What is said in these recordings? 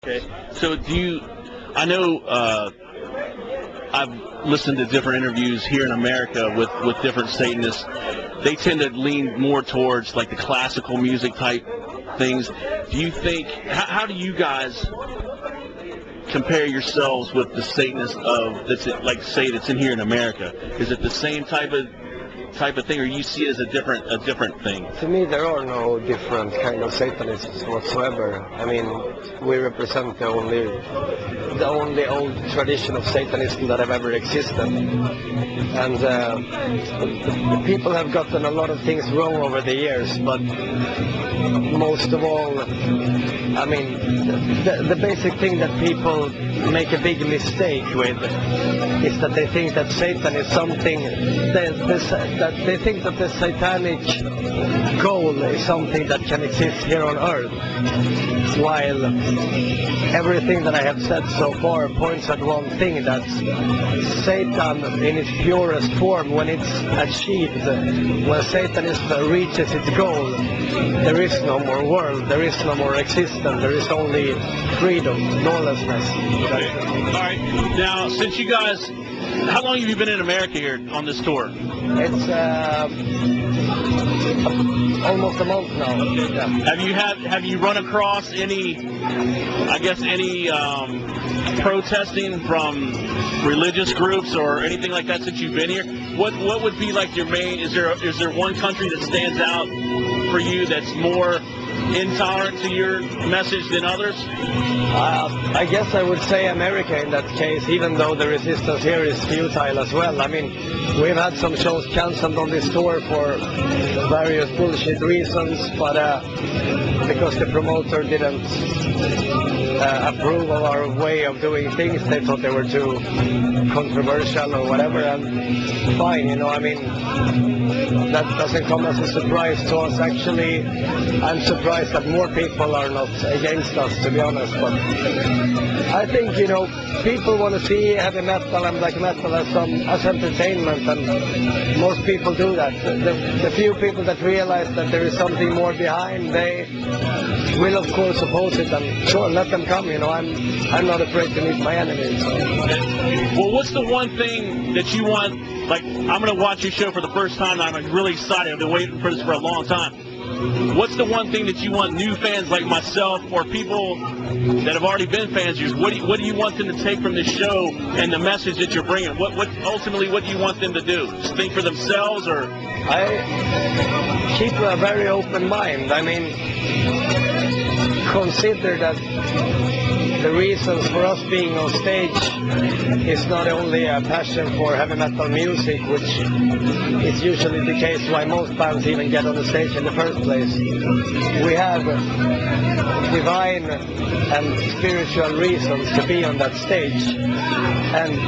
Okay. So I know I've listened to different interviews here in America with different Satanists. They tend to lean more towards like the classical music type things. Do you think, how do you guys compare yourselves with the Satanists that's in here in America? Is it the same type of thing, or you see it as a different thing? To me, there are no different kind of Satanists whatsoever. I mean, we represent the only old tradition of Satanism that have ever existed. And the people have gotten a lot of things wrong over the years, but most of all, I mean, the basic thing that people make a big mistake with is that they think that Satan is something, that they think that the satanic goal is something that can exist here on earth, while everything that I have said so far points at one thing, that Satan in its purest form, when it's achieved, when Satanism reaches its goal, there is no more world, there is no more existence, there is only freedom, lawlessness. Okay. All right. Now, since you guys, how long have you been in America here on this tour? It's almost a month now. Okay. Yeah. Have you run across any protesting from religious groups or anything like that since you've been here? What would be like your main? Is there one country that stands out for you that's more intolerant to your message than others? I guess I would say America in that case, even though the resistance here is futile as well. I mean, we've had some shows cancelled on this tour for various bullshit reasons, but because the promoter didn't approve of our way of doing things, they thought they were too controversial or whatever, and fine, you know, I mean, that doesn't come as a surprise to us. Actually, I'm surprised that more people are not against us, to be honest, but I think, you know, people want to see heavy metal and black metal as entertainment, and most people do that. The few people that realize that there is something more behind, they will of course oppose it, and sure, let them come, you know, I'm not afraid to meet my enemies. So. Well, what's the one thing that you want, like, I'm going to watch your show for the first time, and I'm really excited, I've been waiting for this for a long time. What's the one thing that you want new fans like myself or people that have already been fans of yours, what do you want them to take from this show and the message that you're bringing? Ultimately, what do you want them to do? Just think for themselves, or? I keep a very open mind. I mean, consider that the reasons for us being on stage is not only a passion for heavy metal music, which is usually the case why most bands even get on the stage in the first place. We have divine and spiritual reasons to be on that stage. And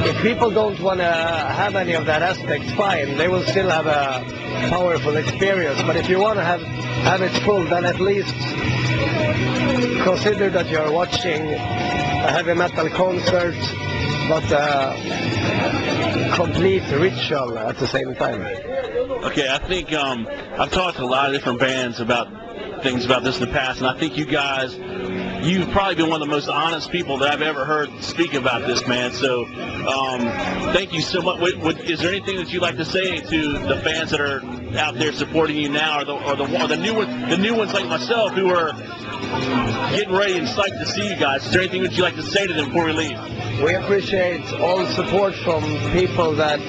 if people don't want to have any of that aspect, fine, they will still have a powerful experience. But if you want to have it full, then at least consider that you're watching a heavy metal concert, but a complete ritual at the same time. Okay, I think I've talked to a lot of different bands about things about this in the past, and I think you've probably been one of the most honest people that I've ever heard speak about this, man. So thank you so much. Is there anything that you'd like to say to the fans that are out there supporting you now, or the new ones like myself who are getting ready and psyched to see you guys? Is there anything that you'd like to say to them before we leave? We appreciate all support from people that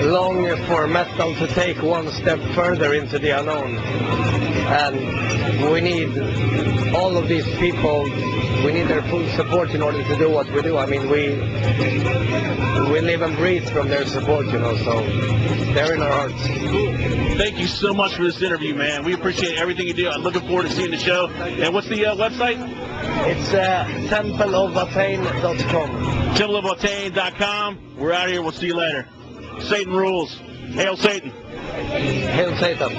long for metal to take one step further into the unknown. And we need all of these people, we need their full support in order to do what we do. I mean, we live and breathe from their support, you know, so they're in our hearts. Thank you so much for this interview, man. We appreciate everything you do. I'm looking forward to seeing the show. And what's the website? It's templeofwatain.com. Templeofwatain.com. We're out of here. We'll see you later. Satan rules. Hail Satan. Hail Satan.